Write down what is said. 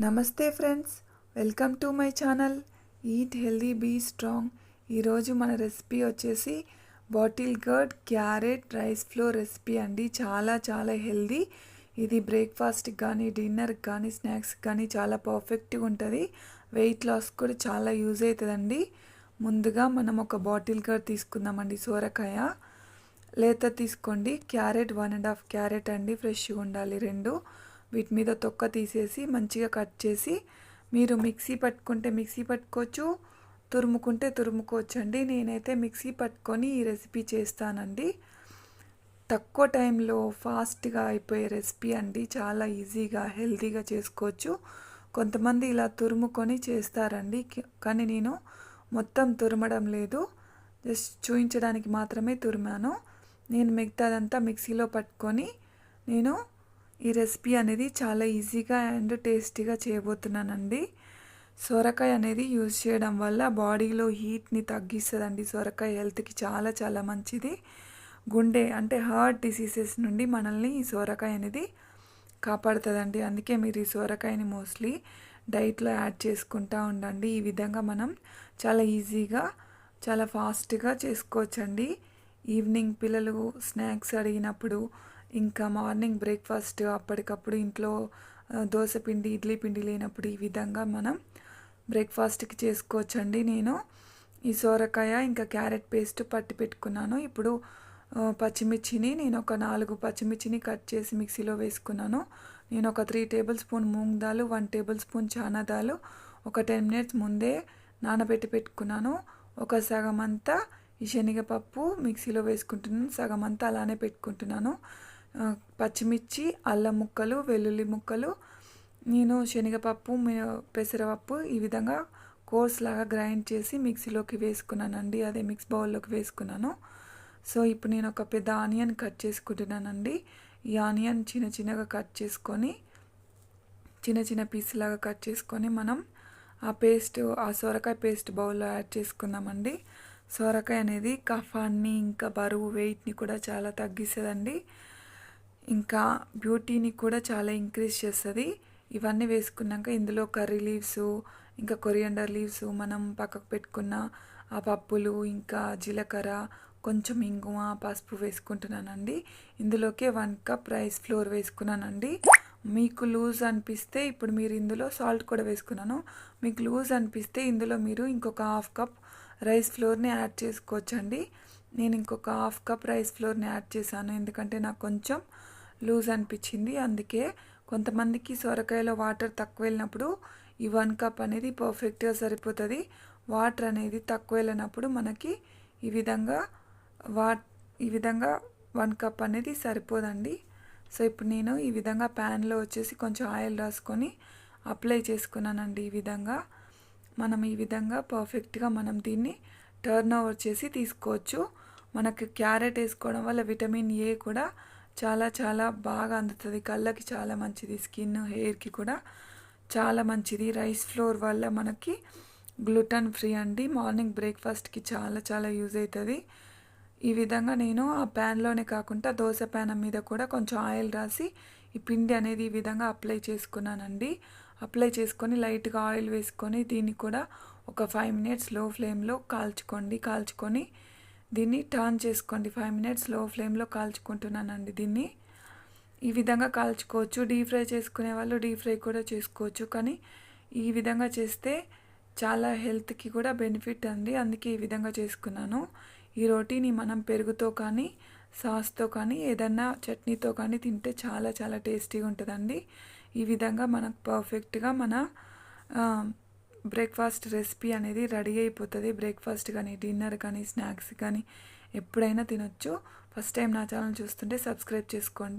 నమస్తే friends, welcome to my channel eat healthy be strong. ఈరోజు మన రెసిపీ వచ్చేసి bottle gourd carrot rice flour recipe అండి. చాలా చాలా హెల్దీ. ఇది బ్రేక్ఫాస్ట్కి కానీ డిన్నర్కి కానీ స్నాక్స్కి కానీ చాలా పర్ఫెక్ట్గా ఉంటుంది. వెయిట్ లాస్ కూడా చాలా యూజ్ అవుతుందండి. ముందుగా మనం ఒక బాటిల్ గర్డ్ తీసుకుందామండి. సోరకాయ లేత తీసుకోండి. క్యారెట్ 1.5 క్యారెట్ అండి, ఫ్రెష్గా ఉండాలి రెండు. వీటి మీద తొక్క తీసేసి మంచిగా కట్ చేసి మీరు మిక్సీ పట్టుకుంటే మిక్సీ పట్టుకోవచ్చు, తురుముకుంటే తురుముకోవచ్చు అండి. నేనైతే మిక్సీ పట్టుకొని ఈ రెసిపీ చేస్తానండి. తక్కువ టైంలో ఫాస్ట్గా అయిపోయే రెసిపీ అండి. చాలా ఈజీగా హెల్తీగా చేసుకోవచ్చు. కొంతమంది ఇలా తురుముకొని చేస్తారండి, కానీ నేను మొత్తం తురమడం లేదు, జస్ట్ చూపించడానికి మాత్రమే తురిమాను. నేను మిగతాదంతా మిక్సీలో పట్టుకొని నేను ఈ రెసిపీ అనేది చాలా ఈజీగా అండ్ టేస్టీగా చేయబోతున్నానండి. సొరకాయ అనేది యూజ్ చేయడం వల్ల బాడీలో హీట్ని తగ్గిస్తుందండి. సొరకాయ హెల్త్కి చాలా చాలా మంచిది. గుండె అంటే హార్ట్ డిసీజెస్ నుండి మనల్ని ఈ సొరకాయ అనేది కాపాడుతుందండి. అందుకే మీరు ఈ సొరకాయని మోస్ట్లీ డైట్లో యాడ్ చేసుకుంటూ ఉండండి. ఈ విధంగా మనం చాలా ఈజీగా చాలా ఫాస్ట్గా చేసుకోవచ్చండి. ఈవినింగ్ పిల్లలు స్నాక్స్ అడిగినప్పుడు, ఇంకా మార్నింగ్ బ్రేక్ఫాస్ట్ అప్పటికప్పుడు ఇంట్లో దోశ పిండి ఇడ్లీ పిండి లేనప్పుడు ఈ విధంగా మనం బ్రేక్ఫాస్ట్కి చేసుకోవచ్చండి. నేను ఈ సోరకాయ ఇంకా క్యారెట్ పేస్ట్ పట్టి పెట్టుకున్నాను. ఇప్పుడు పచ్చిమిర్చిని నేను ఒక 4 పచ్చిమిర్చిని కట్ చేసి మిక్సీలో వేసుకున్నాను. నేను ఒక 3 table spoon moong dal, 1 table spoon చానా దాల్ ఒక 10 మినిట్స్ ముందే నానబెట్టి పెట్టుకున్నాను. ఒక సగం అంతా ఈ శనగపప్పు మిక్సీలో వేసుకుంటున్నాను, సగం అంతా అలానే పెట్టుకుంటున్నాను. పచ్చిమిర్చి, అల్లం ముక్కలు, వెల్లుల్లి ముక్కలు, నేను శనగపప్పు పెసరపప్పు ఈ విధంగా కోర్స్ లాగా గ్రైండ్ చేసి మిక్సీలోకి వేసుకున్నానండి. అదే మిక్స్ బౌల్లోకి వేసుకున్నాను. సో ఇప్పుడు నేను ఒక పెద్ద ఆనియన్ కట్ చేసుకుంటున్నానండి. ఈ ఆనియన్ చిన్న చిన్నగా కట్ చేసుకొని చిన్న చిన్న పీస్ లాగా కట్ చేసుకొని మనం ఆ సొరకాయ పేస్ట్ బౌల్లో యాడ్ చేసుకుందామండి. సొరకాయ అనేది కఫాన్ని ఇంకా బరువు వెయిట్ని కూడా చాలా తగ్గిస్తుందండి. ఇంకా బ్యూటీని కూడా చాలా ఇంక్రీజ్ చేస్తుంది. ఇవన్నీ వేసుకున్నాక ఇందులో కర్రీ లీవ్స్, ఇంకా కొరియండర్ లీవ్స్, మనం పక్కకు పెట్టుకున్న ఆ పప్పులు, ఇంకా జీలకర్ర, కొంచెం ఇంగువ, పసుపు వేసుకుంటున్నానండి. ఇందులోకి 1 కప్ రైస్ ఫ్లోర్ వేసుకున్నానండి. మీకు లూజ్ అనిపిస్తే ఇప్పుడు మీరు ఇందులో సాల్ట్ కూడా వేసుకున్నాను. మీకు లూజ్ అనిపిస్తే ఇందులో మీరు ఇంకొక 1/2 కప్ రైస్ ఫ్లోర్ని యాడ్ చేసుకోవచ్చండి. నేను ఇంకొక 1/2 కప్ రైస్ ఫ్లోర్ని యాడ్ చేశాను, ఎందుకంటే నాకు కొంచెం లూజ్ అనిపించింది. అందుకే కొంతమందికి సొరకాయలో వాటర్ తక్కువ వెళ్ళినప్పుడు ఈ 1 కప్ అనేది పర్ఫెక్ట్గా సరిపోతుంది. వాటర్ అనేది తక్కువ వెళ్ళినప్పుడు మనకి ఈ విధంగా 1 కప్ అనేది సరిపోదండి. సో ఇప్పుడు నేను ఈ విధంగా ప్యాన్లో వచ్చేసి కొంచెం ఆయిల్ రాసుకొని అప్లై చేసుకున్నానండి. ఈ విధంగా పర్ఫెక్ట్గా మనం దీన్ని టర్న్ ఓవర్ చేసి తీసుకోవచ్చు. మనకు క్యారెట్ వేసుకోవడం వల్ల విటమిన్ ఏ కూడా చాలా చాలా బాగా అందుతుంది. కళ్ళకి చాలా మంచిది, స్కిన్ హెయిర్కి కూడా చాలా మంచిది. రైస్ ఫ్లోర్ వల్ల మనకి గ్లూటన్ ఫ్రీ అండి. మార్నింగ్ బ్రేక్ఫాస్ట్కి చాలా చాలా యూజ్ అవుతుంది. ఈ విధంగా నేను ఆ ప్యాన్లోనే కాకుండా దోశ ప్యాన్ మీద కూడా కొంచెం ఆయిల్ రాసి ఈ పిండి అనేది ఈ విధంగా అప్లై చేసుకున్నానండి. అప్లై చేసుకొని లైట్గా ఆయిల్ వేసుకొని దీన్ని కూడా ఒక 5 మినిట్స్ లో ఫ్లేమ్లో కాల్చుకొని దీన్ని టర్న్ చేసుకోండి. 5 మినిట్స్ లో ఫ్లేమ్లో కాల్చుకుంటున్నానండి. దీన్ని ఈ విధంగా కాల్చుకోవచ్చు. డీప్ ఫ్రై చేసుకునే వాళ్ళు డీప్ ఫ్రై కూడా చేసుకోవచ్చు, కానీ ఈ విధంగా చేస్తే చాలా హెల్త్కి కూడా బెనిఫిట్ అండి. అందుకే ఈ విధంగా చేసుకున్నాను. ఈ రోటీని మనం పెరుగుతో కానీ సాస్తో కానీ ఏదన్నా చట్నీతో కానీ తింటే చాలా చాలా టేస్టీగా ఉంటుందండి. ఈ విధంగా మనకు పర్ఫెక్ట్గా మన బ్రేక్ఫాస్ట్ రెసిపీ అనేది రెడీ అయిపోతుంది. బ్రేక్ఫాస్ట్ కానీ డిన్నర్ కానీ స్నాక్స్ కానీ ఎప్పుడైనా తినొచ్చు. ఫస్ట్ టైం నా ఛానల్ చూస్తుంటే సబ్స్క్రైబ్ చేసుకోండి.